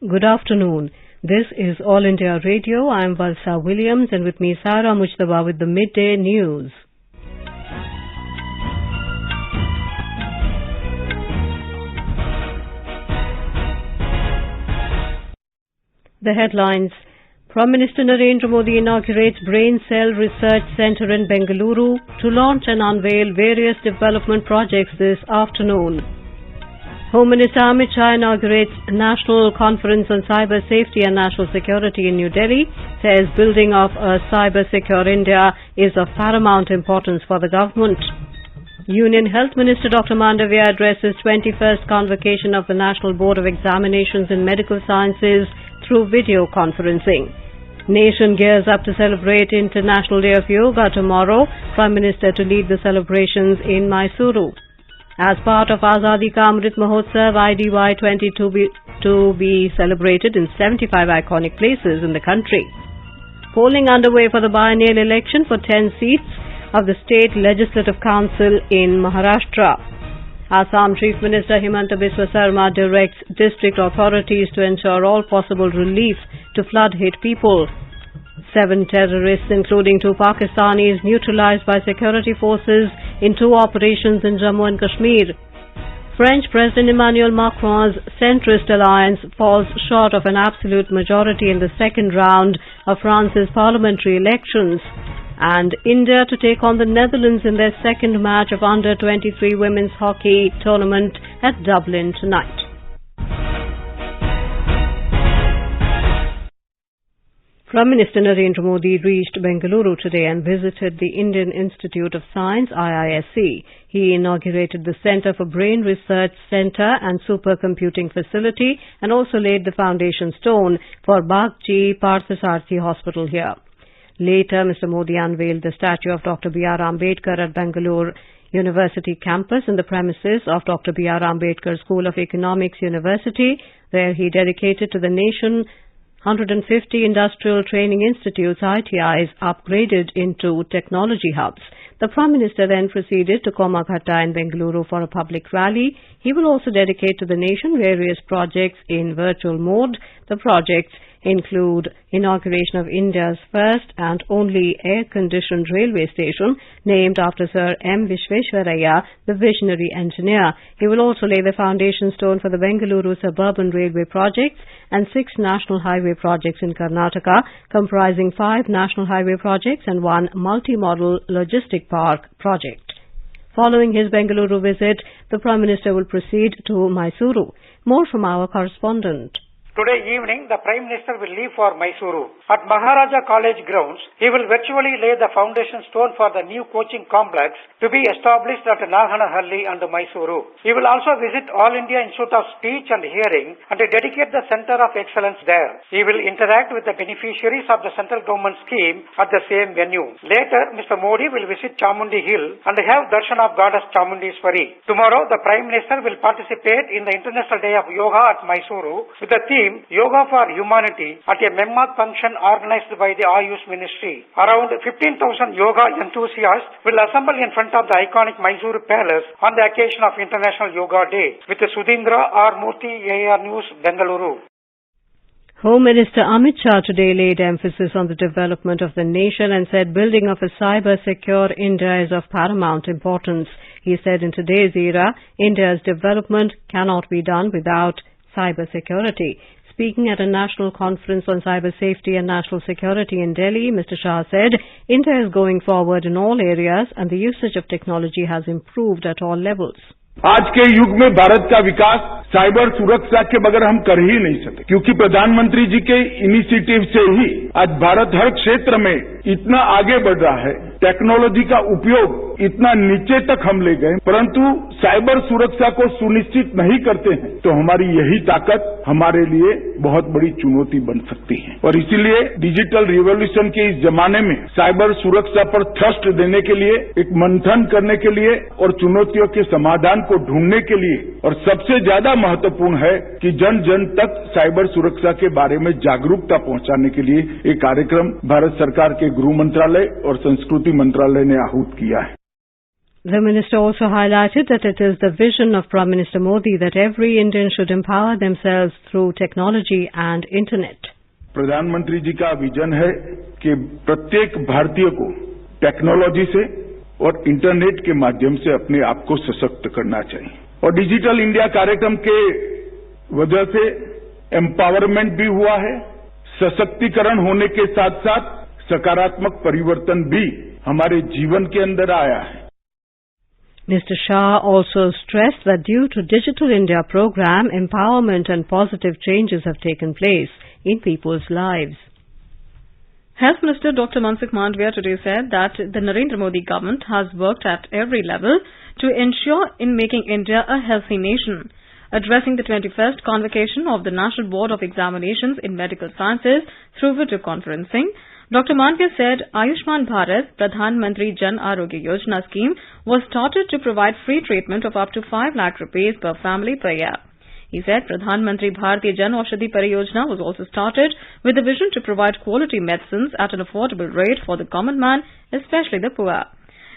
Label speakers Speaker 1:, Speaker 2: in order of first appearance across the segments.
Speaker 1: Good afternoon. This is All India Radio. I am Valsa Williams and with me Sarah Mujtaba with the Midday News. The headlines. Prime Minister Narendra Modi inaugurates Brain Cell Research Centre in Bengaluru to launch and unveil various development projects this afternoon. Home Minister Amit Shah inaugurates National Conference on Cyber Safety and National Security in New Delhi, says building of a cyber-secure India is of paramount importance for the government. Union Health Minister Dr. Mandavia addresses 21st convocation of the National Board of Examinations in Medical Sciences through video conferencing. Nation gears up to celebrate International Day of Yoga tomorrow. Prime Minister to lead the celebrations in Mysore. As part of Azadi Ka Amrit Mahotsav, IDY 22 to be celebrated in 75 iconic places in the country. Polling underway for the biennial election for 10 seats of the State Legislative Council in Maharashtra. Assam Chief Minister Himanta Biswa Sarma directs district authorities to ensure all possible relief to flood-hit people. 7 terrorists, including 2 Pakistanis, neutralized by security forces in 2 operations in Jammu and Kashmir. French President Emmanuel Macron's centrist alliance falls short of an absolute majority in the second round of France's parliamentary elections. And India to take on the Netherlands in their second match of Under-23 women's hockey tournament at Dublin tonight. Prime Minister Narendra Modi reached Bengaluru today and visited the Indian Institute of Science, IISc. He inaugurated the Centre for Brain Research Centre and Supercomputing Facility and also laid the foundation stone for Bagchi Parthasarathi Hospital here. Later, Mr. Modi unveiled the statue of Dr. B.R. Ambedkar at Bengaluru University campus in the premises of Dr. B.R. Ambedkar School of Economics University, where he dedicated to the nation 150 industrial training institutes, ITIs, upgraded into technology hubs. The Prime Minister then proceeded to Komaghatta in Bengaluru for a public rally. He will also dedicate to the nation various projects in virtual mode. The projects include inauguration of India's first and only air-conditioned railway station named after Sir M. Visvesvaraya, the visionary engineer. He will also lay the foundation stone for the Bengaluru suburban railway projects and 6 national highway projects in Karnataka, comprising 5 national highway projects and 1 multi-modal logistic park project. Following his Bengaluru visit, the Prime Minister will proceed to Mysore. More from our correspondent.
Speaker 2: Today evening, the Prime Minister will leave for Mysore. At Maharaja College grounds, he will virtually lay the foundation stone for the new coaching complex to be established at Naganahalli and Mysore. He will also visit All India Institute of Speech and Hearing and dedicate the Centre of Excellence there. He will interact with the beneficiaries of the central government scheme at the same venue. Later, Mr. Modi will visit Chamundi Hill and have darshan of Goddess Chamundishwari. Tomorrow, the Prime Minister will participate in the International Day of Yoga at Mysore with the theme Yoga for Humanity at a Memmat function organized by the Ayush Ministry. Around 15,000 yoga enthusiasts will assemble in front of the iconic Mysore Palace on the occasion of International Yoga Day. With Sudhindra R. Murthy, AR News, Bengaluru.
Speaker 1: Home Minister Amit Shah today laid emphasis on the development of the nation and said building of a cyber-secure India is of paramount importance. He said in today's era, India's development cannot be done without cyber security. Speaking at a national conference on cyber safety and national security in Delhi, Mr. Shah said, India is going forward in all areas and the usage of technology has improved at all levels.
Speaker 3: आज के युग में भारत का विकास cyber सुरक्षा के बगैर हम कर ही नहीं सकते, क्योंकि प्रधानमंत्री जी के इनिशिएटिव से ही आज भारत हर क्षेत्र में इतना आगे बढ़ रहा है। टेक्नोलॉजी का उपयोग इतना नीचे तक हम ले गए, परंतु साइबर सुरक्षा को सुनिश्चित नहीं करते हैं तो हमारी यही ताकत हमारे लिए बहुत बड़ी चुनौती बन सकती है। और इसीलिए डिजिटल रिवॉल्यूशन के इस जमाने में साइबर सुरक्षा पर थ्रस्ट देने के लिए, एक मंथन करने के लिए और चुनौतियों के समाधान को ढूंढने के लिए, और सबसे ज्यादा महत्वपूर्ण है कि जन जन तक साइबर सुरक्षा के बारे में जागरूकता पहुंचाने के लिए एक कार्यक्रम भारत सरकार के गृह मंत्रालय और संस्कृति मंत्रालय ने आहूत किया है।
Speaker 1: The minister also highlighted that it is the vision of Prime Minister Modi that every Indian should empower themselves through technology and internet.
Speaker 3: प्रधानमंत्री जी का विजन है कि प्रत्येक भारतीय को टेक्नोलॉजी से और इंटरनेट के माध्यम से अपने आप को सशक्त करना चाहिए और डिजिटल इंडिया कार्यक्रम के वजह से एम्पावरमेंट भी हुआ है, सशक्तिकरण होने के साथ साथ सकारात्मक परिवर्तन भी हमारे जीवन के अंदर आया है.
Speaker 1: Mr. Shah also stressed that due to Digital India program, empowerment and positive changes have taken place in people's lives.
Speaker 4: Health Minister Dr. Mansukh Mandavia today said that the Narendra Modi government has worked at every level to ensure in making India a healthy nation. Addressing the 21st convocation of the National Board of Examinations in Medical Sciences through video conferencing, Dr. Mandavia said Ayushman Bharat Pradhan Mantri Jan Arogya Yojana scheme was started to provide free treatment of up to 5 lakh rupees per family per year. He said Pradhan Mantri Bharatiya Jan Aushadhi Pariyojana was also started with the vision to provide quality medicines at an affordable rate for the common man, especially the poor.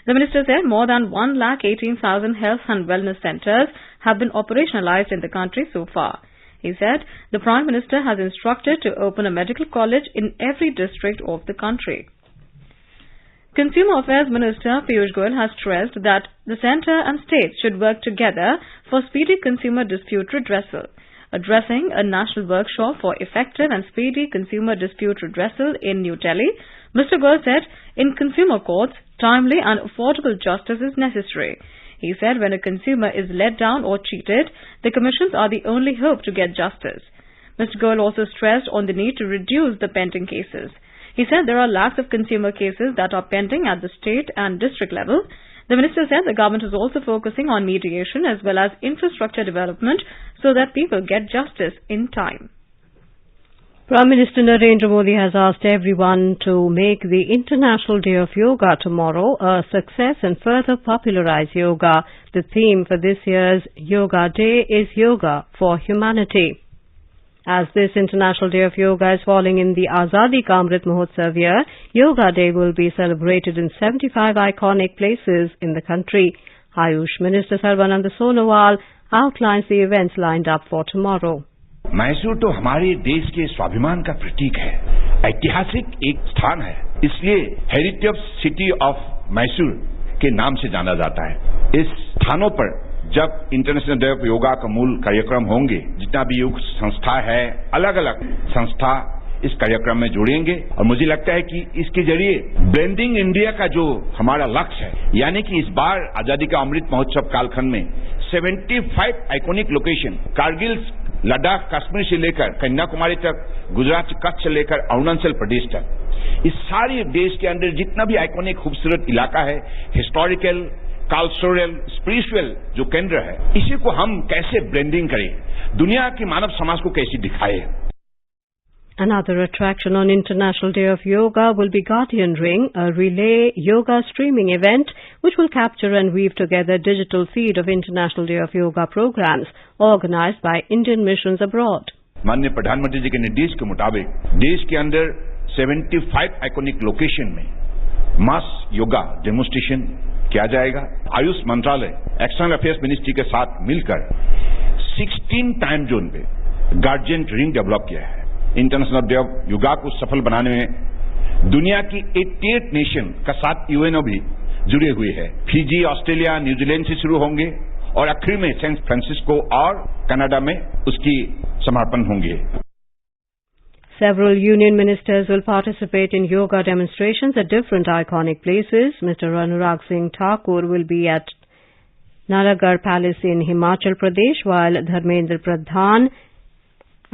Speaker 4: The minister said more than 1,18,000 health and wellness centres have been operationalized in the country so far. He said the Prime Minister has instructed to open a medical college in every district of the country. Consumer Affairs Minister Piyush Goyal has stressed that the centre and states should work together for speedy consumer dispute redressal. Addressing a national workshop for effective and speedy consumer dispute redressal in New Delhi, Mr. Goyal said in consumer courts, timely and affordable justice is necessary. He said when a consumer is let down or cheated, the commissions are the only hope to get justice. Mr. Goyal also stressed on the need to reduce the pending cases. He said there are lakhs of consumer cases that are pending at the state and district level. The minister said the government is also focusing on mediation as well as infrastructure development so that people get justice in time.
Speaker 1: Prime Minister Narendra Modi has asked everyone to make the International Day of Yoga tomorrow a success and further popularize yoga. The theme for this year's Yoga Day is Yoga for Humanity. As this International Day of Yoga is falling in the Azadi Ka Amrit Mahotsav year, Yoga Day will be celebrated in 75 iconic places in the country. Ayush Minister Sarvanand Sonowal outlines the events lined up for tomorrow.
Speaker 5: Mysore तो हमारे देश के स्वाभिमान का प्रतीक है, ऐतिहासिक एक स्थान है, इसलिए हेरिटेज सिटी ऑफ मैसूर के नाम से जाना जाता है. इस स्थानों पर जब इंटरनेशनल डे ऑफ योगा का मूल कार्यक्रम होंगे, जितना भी योग संस्था है, अलग अलग संस्था इस कार्यक्रम में जुड़ेंगे और मुझे लगता है कि इसके जरिए ब्लेंडिंग इंडिया का जो हमारा लक्ष्य है, यानी कि इस बार आजादी का अमृत महोत्सव कालखंड में 75 आइकॉनिक लोकेशन, कारगिल लद्दाख कश्मीर से लेकर कन्याकुमारी तक, गुजरात से कच्छ से लेकर अरुणाचल प्रदेश तक, इस सारे देश के अंदर जितना भी आइकॉनिक खूबसूरत इलाका है, हिस्टोरिकल, कल्चरल, स्पिरिचुअल जो केंद्र है, इसी को हम कैसे ब्लेंडिंग करें, दुनिया की मानव समाज को कैसे दिखाएं.
Speaker 1: Another attraction on International Day of Yoga will be Guardian Ring, a relay yoga streaming event which will capture and weave together digital feed of International Day of Yoga programs organized by Indian missions abroad.
Speaker 5: माननीय प्रधानमंत्री जी के निर्देश के मुताबिक देश के अंदर 75 iconic location में मास योगा डेमोन्स्ट्रेशन किया जाएगा. आयुष मंत्रालय एक्सटर्नल अफेयर्स मिनिस्ट्री के साथ मिलकर 16 टाइम जोन पे गार्डियन रिंग डेवलप किया है. इंटरनेशनल डे ऑफ योगा को सफल बनाने में दुनिया की 88 नेशन का साथ यूएनओ भी जुड़े हुए हैं. फिजी, ऑस्ट्रेलिया, न्यूजीलैंड से शुरू होंगे और आखिर में सैन फ्रांसिस्को और कनाडा में उसकी समापन होंगे.
Speaker 1: Several union ministers will participate in yoga demonstrations at different iconic places. Mr. Anurag Singh Thakur will be at Nalagarh Palace in Himachal Pradesh, while Dharmendra Pradhan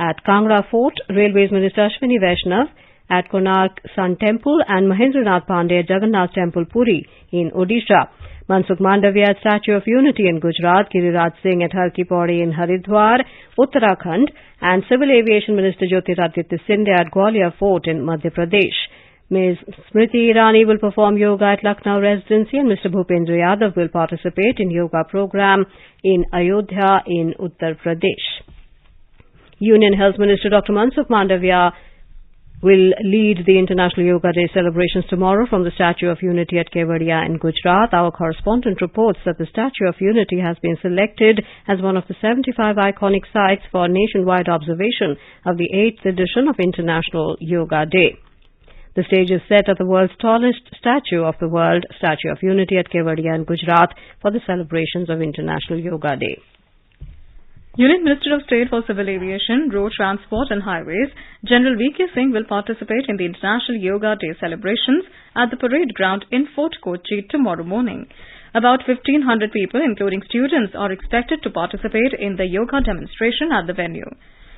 Speaker 1: at Kangra Fort, Railways Minister Ashwini Vaishnav at Konark Sun Temple and Mahendranath Pandey at Jagannath Temple Puri in Odisha. Mansukh Mandavia at Statue of Unity in Gujarat, Giriraj Singh at Har Ki Pauri in Haridwar, Uttarakhand, and Civil Aviation Minister Jyotiraditya Scindia at Gwalior Fort in Madhya Pradesh. Ms. Smriti Irani will perform yoga at Lucknow Residency and Mr. Bhupendra Yadav will participate in yoga program in Ayodhya in Uttar Pradesh. Union Health Minister Dr. Mansukh Mandavia will lead the International Yoga Day celebrations tomorrow from the Statue of Unity at Kevadia in Gujarat. Our correspondent reports that the Statue of Unity has been selected as one of the 75 iconic sites for nationwide observation of the 8th edition of International Yoga Day. The stage is set at the world's tallest statue of the world, Statue of Unity at Kevadia in Gujarat, for the celebrations of International Yoga Day.
Speaker 4: Union Minister of State for Civil Aviation, Road Transport and Highways, General V.K. Singh will participate in the International Yoga Day celebrations at the parade ground in Fort Kochi tomorrow morning. About 1,500 people, including students, are expected to participate in the yoga demonstration at the venue.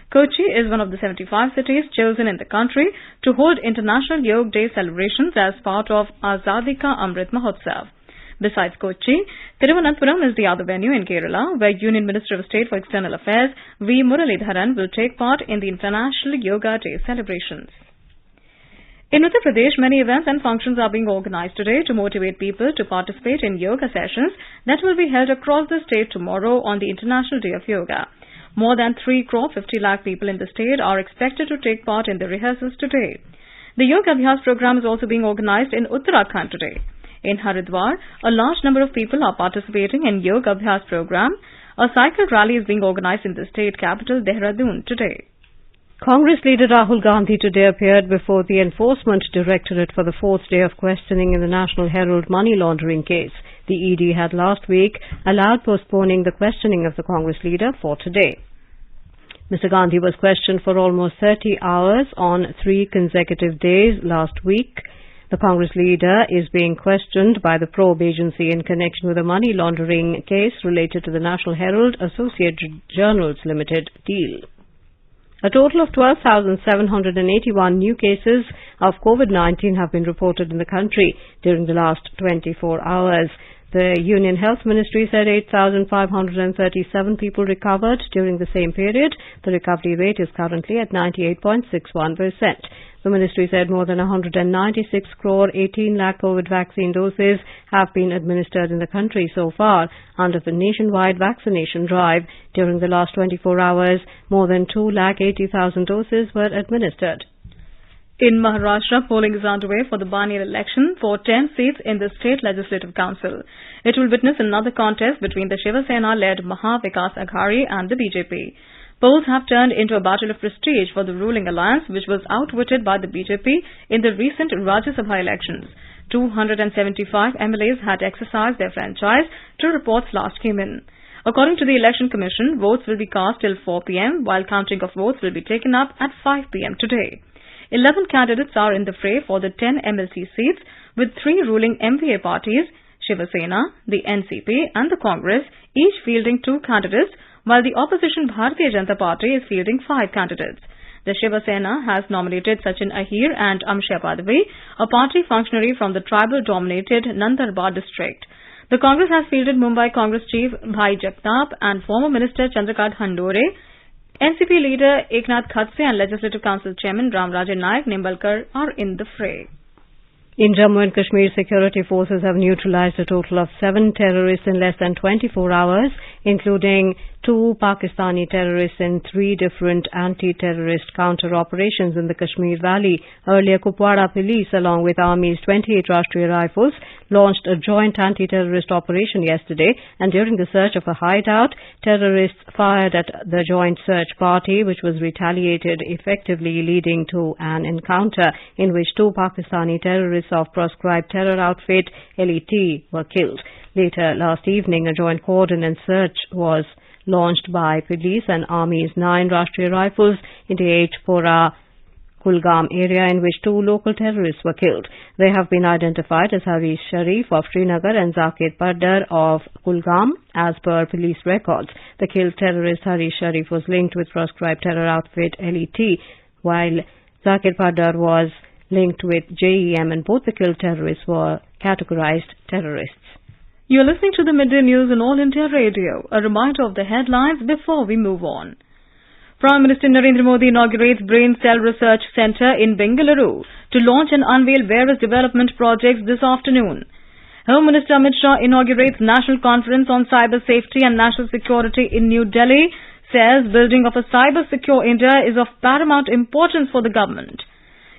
Speaker 4: Kochi is one of the 75 cities chosen in the country to hold International Yoga Day celebrations as part of Azadi Ka Amrit Mahotsav. Besides Kochi, Thiruvananthapuram is the other venue in Kerala, where Union Minister of State for External Affairs V. Muralidharan will take part in the International Yoga Day celebrations. In Uttar Pradesh, many events and functions are being organized today to motivate people to participate in yoga sessions that will be held across the state tomorrow on the International Day of Yoga. More than 3 crore 50 lakh people in the state are expected to take part in the rehearsals today. The Yoga Abhyas program is also being organized in Uttarakhand today. In Haridwar, a large number of people are participating in Yoga Abhyas program. A cycle rally is being organized in the state capital, Dehradun, today.
Speaker 1: Congress leader Rahul Gandhi today appeared before the Enforcement Directorate for the 4th day of questioning in the National Herald money laundering case. The ED had last week allowed postponing the questioning of the Congress leader for today. Mr. Gandhi was questioned for almost 30 hours on 3 consecutive days last week. The Congress leader is being questioned by the probe agency in connection with a money laundering case related to the National Herald Associated Journals Limited deal. A total of 12,781 new cases of COVID-19 have been reported in the country during the last 24 hours. The Union Health Ministry said 8,537 people recovered during the same period. The recovery rate is currently at 98.61%. The ministry said more than 196 crore 18 lakh COVID vaccine doses have been administered in the country so far under the nationwide vaccination drive. During the last 24 hours, more than 2,80,000 doses were administered.
Speaker 4: In Maharashtra, polling is underway for the biennial election for 10 seats in the State Legislative Council. It will witness another contest between the Shiva Sena-led Maha Vikas Aghadi and the BJP. Polls have turned into a battle of prestige for the ruling alliance, which was outwitted by the BJP in the recent Rajya Sabha elections. 275 MLAs had exercised their franchise, 2 reports last came in. According to the Election Commission, votes will be cast till 4 p.m., while counting of votes will be taken up at 5 p.m. today. 11 candidates are in the fray for the 10 MLC seats, with 3 ruling MVA parties, Shiva Sena, the NCP and the Congress, each fielding 2 candidates, while the opposition Bharatiya Janata Party is fielding 5 candidates. The Shiva Sena has nominated Sachin Ahir and Amshya Padavi, a party functionary from the tribal-dominated Nandurbar district. The Congress has fielded Mumbai Congress chief Bhai Jagtap and former Minister Chandrakant Handore. NCP leader Eknath Khadse and Legislative Council Chairman Ramrajan Naik Nimbalkar are in the fray.
Speaker 1: In Jammu and Kashmir, security forces have neutralized a total of 7 terrorists in less than 24 hours, including 2 Pakistani terrorists in 3 different anti-terrorist counter-operations in the Kashmir Valley. Earlier, Kupwara police, along with Army's 28 Rashtriya Rifles, launched a joint anti-terrorist operation yesterday, and during the search of a hideout, terrorists fired at the joint search party, which was retaliated, effectively leading to an encounter in which 2 Pakistani terrorists of proscribed terror outfit LET were killed. Later last evening, a joint coordinated search was launched by police and Army's 9 Rashtriya Rifles in the Hpora Kulgam area, in which 2 local terrorists were killed. They have been identified as Harish Sharif of Srinagar and Zakir Paddar of Kulgam as per police records. The killed terrorist Harish Sharif was linked with proscribed terror outfit LET, while Zakir Paddar was linked with JEM, and both the killed terrorists were categorized terrorists.
Speaker 4: You are listening to the Midday News on All India Radio. A reminder of the headlines before we move on. Prime Minister Narendra Modi inaugurates Brain Cell Research Centre in Bengaluru to launch and unveil various development projects this afternoon. Home Minister Amit Shah inaugurates National Conference on Cyber Safety and National Security in New Delhi, says building of a cyber secure India is of paramount importance for the government.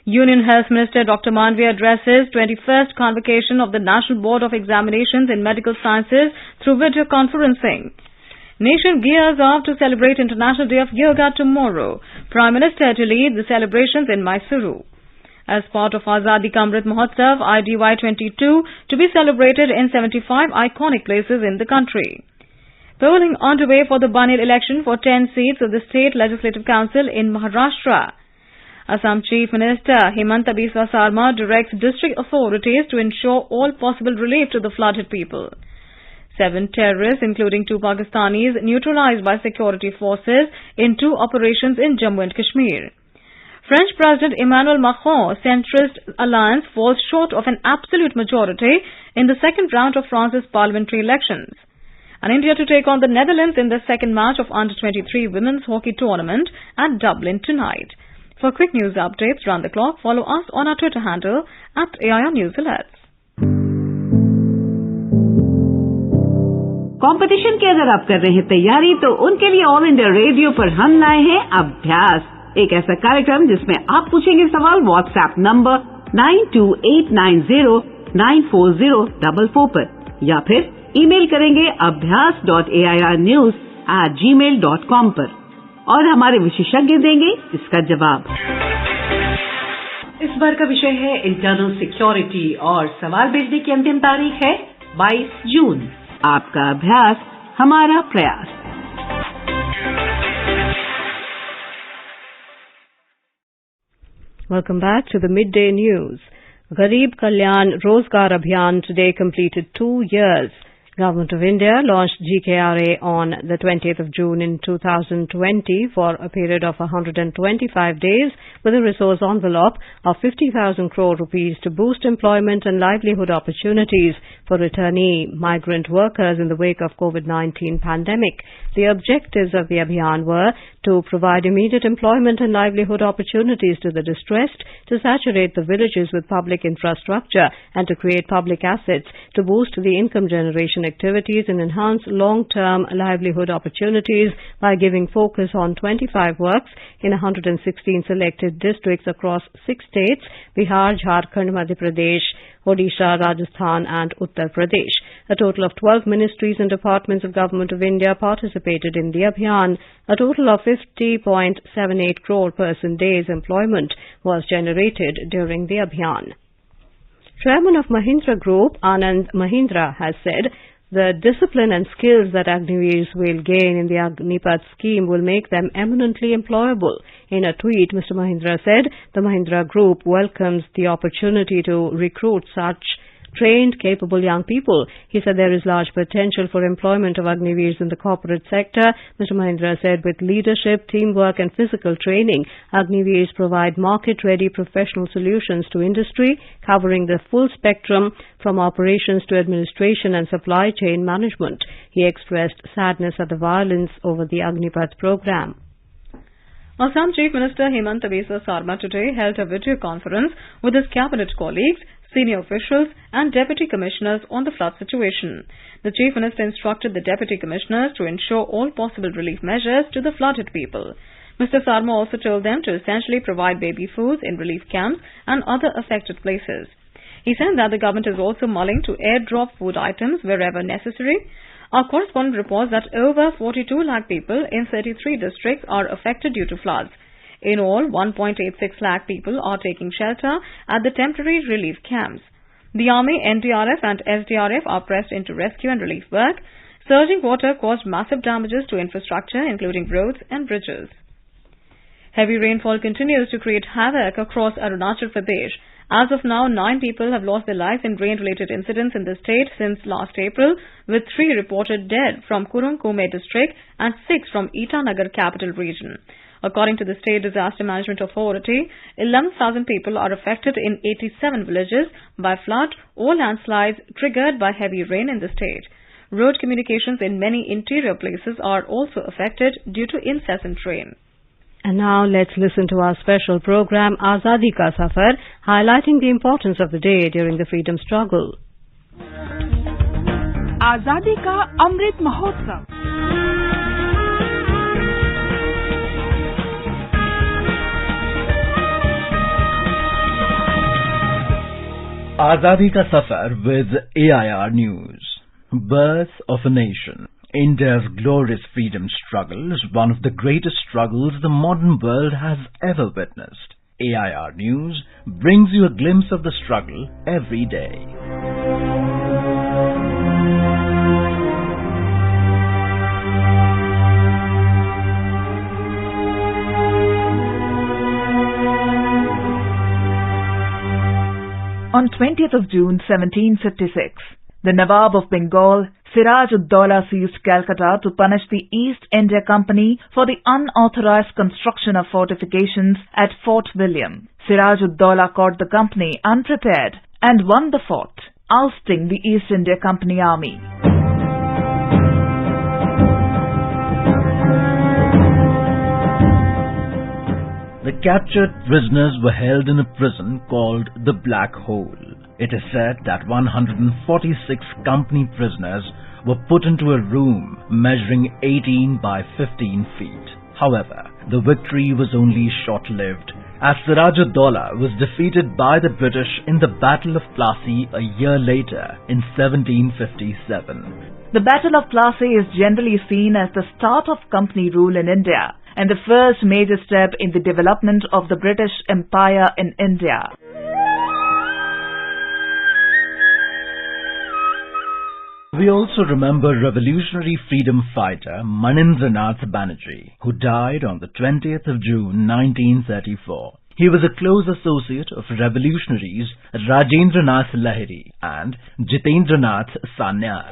Speaker 4: Union Health Minister Dr. Mandviya addresses 21st convocation of the National Board of Examinations in Medical Sciences through video conferencing. Nation gears up to celebrate International Day of Yoga tomorrow. Prime Minister to lead the celebrations in Mysore. As part of Azadi Ka Amrit Mahotsav IDY 22 to be celebrated in 75 iconic places in the country. Polling underway for the Banil election for 10 seats of the State Legislative Council in Maharashtra. Assam Chief Minister Hemanta Biswa Sarma directs district authorities to ensure all possible relief to the flooded people. 7 terrorists, including 2 Pakistanis, neutralized by security forces in 2 operations in Jammu and Kashmir. French President Emmanuel Macron's centrist alliance falls short of an absolute majority in the second round of France's parliamentary elections. And India to take on the Netherlands in the second match of Under-23 Women's Hockey Tournament at Dublin tonight. For quick news updates round the clock, follow us on our Twitter handle @AIR News Alerts.
Speaker 6: Competition की अगर आप कर रहे हैं तैयारी तो उनके लिए ऑल इंडिया रेडियो पर हम लाए हैं अभ्यास, एक ऐसा कार्यक्रम जिसमें आप पूछेंगे सवाल व्हाट्सएप नंबर 9289094044 पर या फिर ईमेल करेंगे abhyas.airnews@gmail.com पर और हमारे विशेषज्ञ देंगे इसका जवाब। इस बार का विषय है इंटरनल सिक्योरिटी और सवाल भेजने की अंतिम तारीख है 22 जून। आपका अभ्यास हमारा प्रयास।
Speaker 1: Welcome back to the Midday News. Garib Kalyan Rozgar Abhiyan today completed 2 years. Government of India launched Gkra on the 20th of June in 2020 for a period of 125 days with a resource envelope of 50,000 crore rupees to boost employment and livelihood opportunities for returnee migrant workers in the wake of COVID-19 pandemic. The objectives of the Abhiyan were to provide immediate employment and livelihood opportunities to the distressed, to saturate the villages with public infrastructure and to create public assets, to boost the income generation activities and enhance long-term livelihood opportunities by giving focus on 25 works in 116 selected districts across 6 states, Bihar, Jharkhand, Madhya Pradesh, Odisha, Rajasthan and Uttar Pradesh. A total of 12 ministries and departments of Government of India participated in the Abhiyan. A total of 50.78 crore person days employment was generated during the Abhiyan. Chairman of Mahindra Group, Anand Mahindra, has said the discipline and skills that Agniveers will gain in the Agnipath scheme will make them eminently employable. In a tweet, Mr. Mahindra said the Mahindra Group welcomes the opportunity to recruit such trained, capable young people. He said there is large potential for employment of Agniveers in the corporate sector. Mr. Mahindra said with leadership, teamwork and physical training, Agniveers provide market-ready professional solutions to industry, covering the full spectrum from operations to administration and supply chain management. He expressed sadness at the violence over the Agnipath program.
Speaker 4: Assam Chief Minister Hemanta Biswa Sarma today held a video conference with his cabinet colleagues, senior officials and deputy commissioners on the flood situation. The Chief Minister instructed the deputy commissioners to ensure all possible relief measures to the flooded people. Mr. Sarma also told them to essentially provide baby foods in relief camps and other affected places. He said that the government is also mulling to airdrop food items wherever necessary. Our correspondent reports that over 42 lakh people in 33 districts are affected due to floods. In all, 1.86 lakh people are taking shelter at the temporary relief camps. The Army, NDRF and SDRF are pressed into rescue and relief work. Surging water caused massive damages to infrastructure, including roads and bridges. Heavy rainfall continues to create havoc across Arunachal Pradesh. As of now, 9 people have lost their lives in rain-related incidents in the state since last April, with 3 reported dead from Kurung Kume district and 6 from Itanagar capital region. According to the State Disaster Management Authority, 11,000 people are affected in 87 villages by flood or landslides triggered by heavy rain in the state. Road communications in many interior places are also affected due to incessant rain.
Speaker 1: And now let's listen to our special program Azadi Ka Safar, highlighting the importance of the day during the freedom struggle.
Speaker 7: Azadi Ka Amrit Mahotsav.
Speaker 8: Azadi Ka Safar with AIR News. Birth of a Nation. India's glorious freedom struggle is one of the greatest struggles the modern world has ever witnessed. AIR News brings you a glimpse of the struggle every day.
Speaker 9: On 20th of June 1756, the Nawab of Bengal, Siraj-ud-Dawla, seized Calcutta to punish the East India Company for the unauthorized construction of fortifications at Fort William. Siraj-ud-Dawla caught the company unprepared and won the fort, ousting the East India Company army.
Speaker 8: The captured prisoners were held in a prison called the Black Hole. It is said that 146 company prisoners were put into a room measuring 18 by 15 feet. However, the victory was only short-lived, as Siraj-ud-Dawla was defeated by the British in the Battle of Plassey a year later in 1757.
Speaker 9: The Battle of Plassey is generally seen as the start of company rule in India and the first major step in the development of the British Empire in India.
Speaker 8: We also remember revolutionary freedom fighter Narendranath Banerjee, who died on the 20th of June 1934. He was a close associate of revolutionaries Rajendranath Lahiri and Jitendranath Sanyal.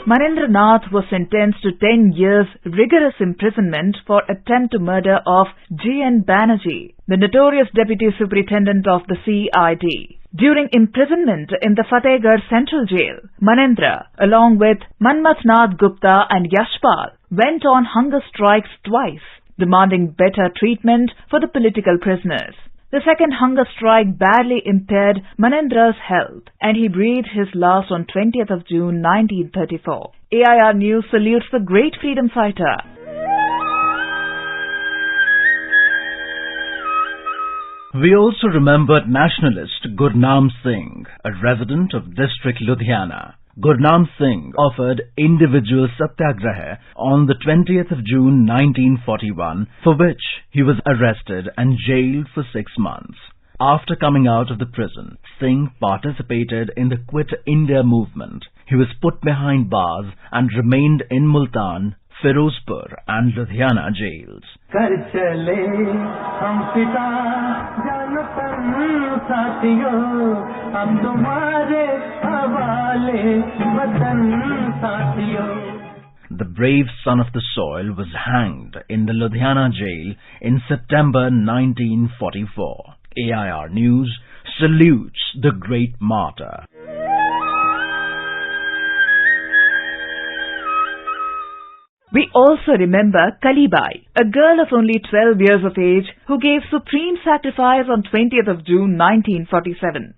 Speaker 9: Narendranath was sentenced to 10 years rigorous imprisonment for attempt to murder of G.N. Banerjee, the notorious deputy superintendent of the CID. During imprisonment in the Fatehgarh Central Jail, Narendra, along with Manmathnath Gupta and Yashpal, went on hunger strikes twice, demanding better treatment for the political prisoners. The second hunger strike badly impaired Narendra's health, and he breathed his last on 20th of June 1934. AIR News salutes the great freedom fighter.
Speaker 8: We also remembered nationalist Gurnam Singh, a resident of district Ludhiana. Gurnam Singh offered individual satyagraha on the 20th of June 1941, for which he was arrested and jailed for 6 months. After coming out of the prison, Singh participated in the Quit India movement. He was put behind bars and remained in Multan, Firozpur and Ludhiana jails. The brave son of the soil was hanged in the Ludhiana jail in September 1944. AIR News salutes the great martyr.
Speaker 9: We also remember Kalibai, a girl of only 12 years of age who gave supreme sacrifice on 20th of June 1947.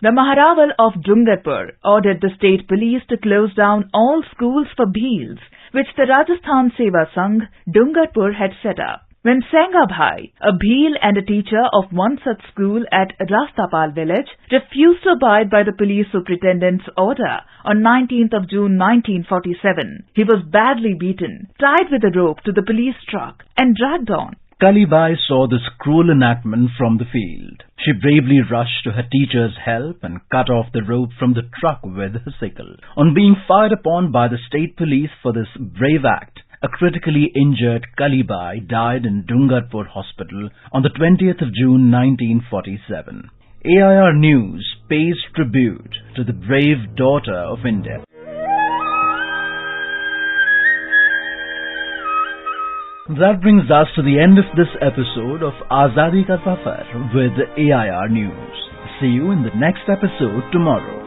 Speaker 9: The Maharaval of Dungarpur ordered the state police to close down all schools for bheels, which the Rajasthan Seva Sangh Dungarpur had set up. When Sengabhai, a bheel and a teacher of one such school at Rastapal village, refused to abide by the police superintendent's order on 19th of June 1947, he was badly beaten, tied with a rope to the police truck and dragged on.
Speaker 8: Kalibai saw this cruel enactment from the field. She bravely rushed to her teacher's help and cut off the rope from the truck with her sickle. On being fired upon by the state police for this brave act, a critically injured Kalibai died in Dungarpur Hospital on the 20th of June 1947. AIR News pays tribute to the brave daughter of India. That brings us to the end of this episode of Azadi Ka Safar with AIR News. See you in the next episode tomorrow.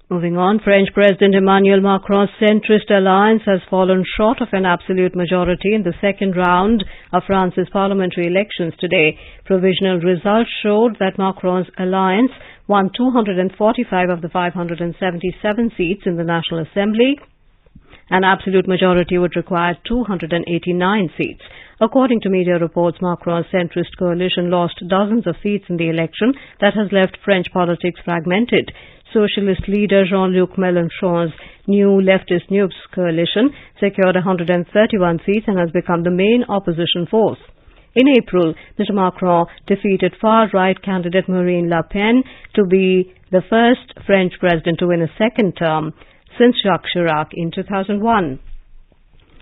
Speaker 1: Moving on, French President Emmanuel Macron's centrist alliance has fallen short of an absolute majority in the second round of France's parliamentary elections today. Provisional results showed that Macron's alliance won 245 of the 577 seats in the National Assembly. An absolute majority would require 289 seats. According to media reports, Macron's centrist coalition lost dozens of seats in the election that has left French politics fragmented. Socialist leader Jean-Luc Mélenchon's new leftist NUPES coalition secured 131 seats and has become the main opposition force. In April, Mr. Macron defeated far-right candidate Marine Le Pen to be the first French president to win a second term since Jacques Chirac in 2001.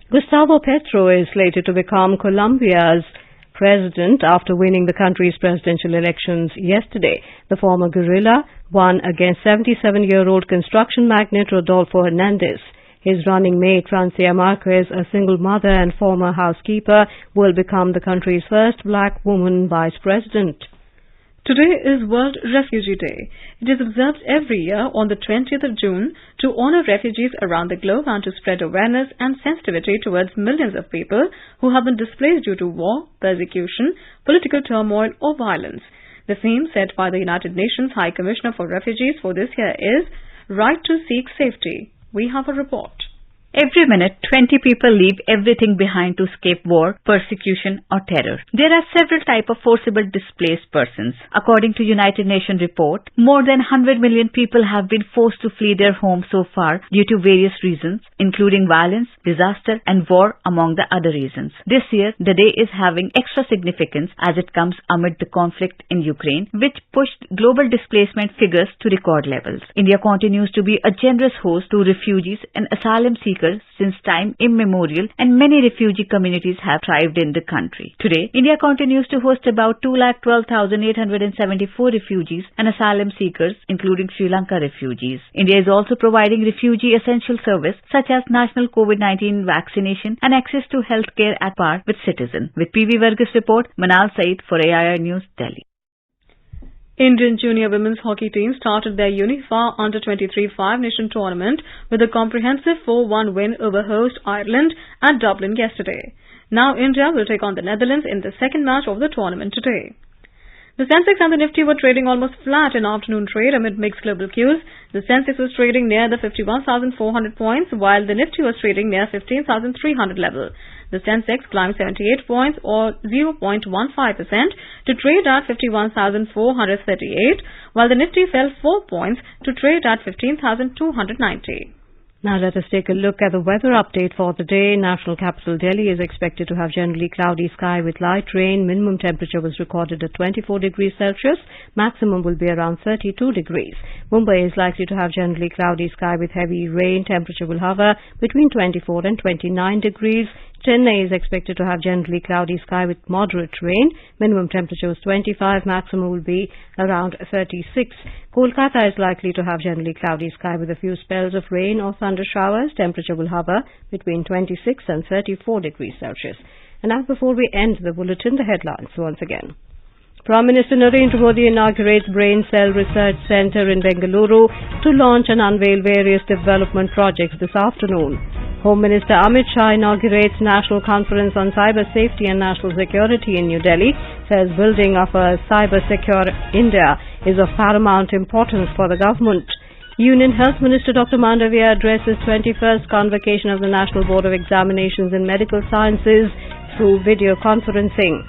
Speaker 1: Gustavo Petro is slated to become Colombia's president after winning the country's presidential elections yesterday. The former guerrilla won against 77-year-old construction magnate Rodolfo Hernandez. His running mate, Francia Marquez, a single mother and former housekeeper, will become the country's first black woman vice president.
Speaker 4: Today is World Refugee Day. It is observed every year on the 20th of June to honor refugees around the globe and to spread awareness and sensitivity towards millions of people who have been displaced due to war, persecution, political turmoil or violence. The theme set by the United Nations High Commissioner for Refugees for this year is Right to Seek Safety. We have a report.
Speaker 10: Every minute, 20 people leave everything behind to escape war, persecution or terror. There are several types of forcible displaced persons. According to United Nations report, more than 100 million people have been forced to flee their homes so far due to various reasons, including violence, disaster and war among the other reasons. This year, the day is having extra significance as it comes amid the conflict in Ukraine, which pushed global displacement figures to record levels. India continues to be a generous host to refugees and asylum seekers since time immemorial, and many refugee communities have thrived in the country. Today, India continues to host about 212,874 refugees and asylum seekers, including Sri Lanka refugees. India is also providing refugee essential service such as national COVID-19 vaccination and access to healthcare at par with citizens. With PV Vargas report, Manal Saeed for AIR News, Delhi.
Speaker 4: Indian junior women's hockey team started their Unifa Under-23 Five-Nation tournament with a comprehensive 4-1 win over host Ireland at Dublin yesterday. Now India will take on the Netherlands in the second match of the tournament today. The Sensex and the Nifty were trading almost flat in afternoon trade amid mixed global cues. The Sensex was trading near the 51,400 points, while the Nifty was trading near 15,300 level. The Sensex climbed 78 points or 0.15% to trade at 51,438, while the Nifty fell 4 points to trade at 15,290.
Speaker 1: Now let us take a look at the weather update for the day. National capital Delhi is expected to have generally cloudy sky with light rain. Minimum temperature was recorded at 24 degrees Celsius. Maximum will be around 32 degrees. Mumbai is likely to have generally cloudy sky with heavy rain. Temperature will hover between 24 and 29 degrees. Chennai is expected to have generally cloudy sky with moderate rain. Minimum temperature is 25, maximum will be around 36. Kolkata is likely to have generally cloudy sky with a few spells of rain or thunder showers. Temperature will hover between 26 and 34 degrees Celsius. And now before we end the bulletin, the headlines once again. Prime Minister Narendra Modi inaugurates Brain Cell Research Centre in Bengaluru to launch and unveil various development projects this afternoon. Home Minister Amit Shah inaugurates National Conference on Cyber Safety and National Security in New Delhi, says building of a cyber-secure India is of paramount importance for the government. Union Health Minister Dr. Mandavia addresses 21st convocation of the National Board of Examinations in Medical Sciences through video conferencing.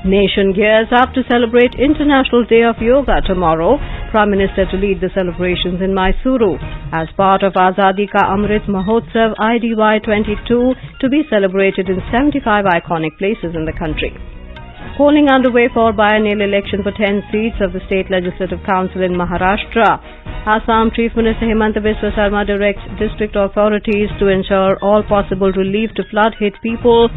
Speaker 1: Nation gears up to celebrate International Day of Yoga tomorrow. Prime Minister to lead the celebrations in Mysore as part of Azadi Ka Amrit Mahotsav IDY 22 to be celebrated in 75 iconic places in the country. Polling underway for biennial election for 10 seats of the State Legislative Council in Maharashtra. Assam Chief Minister Himanta Biswa Sarma directs district authorities to ensure all possible relief to flood-hit people.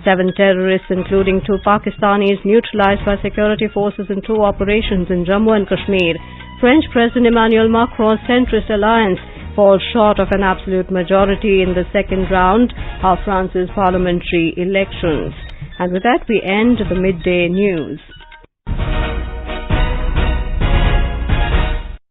Speaker 1: 7 terrorists, including 2 Pakistanis, neutralized by security forces in 2 operations in Jammu and Kashmir. French President Emmanuel Macron's centrist alliance falls short of an absolute majority in the second round of France's parliamentary elections. And with that, we end the midday news.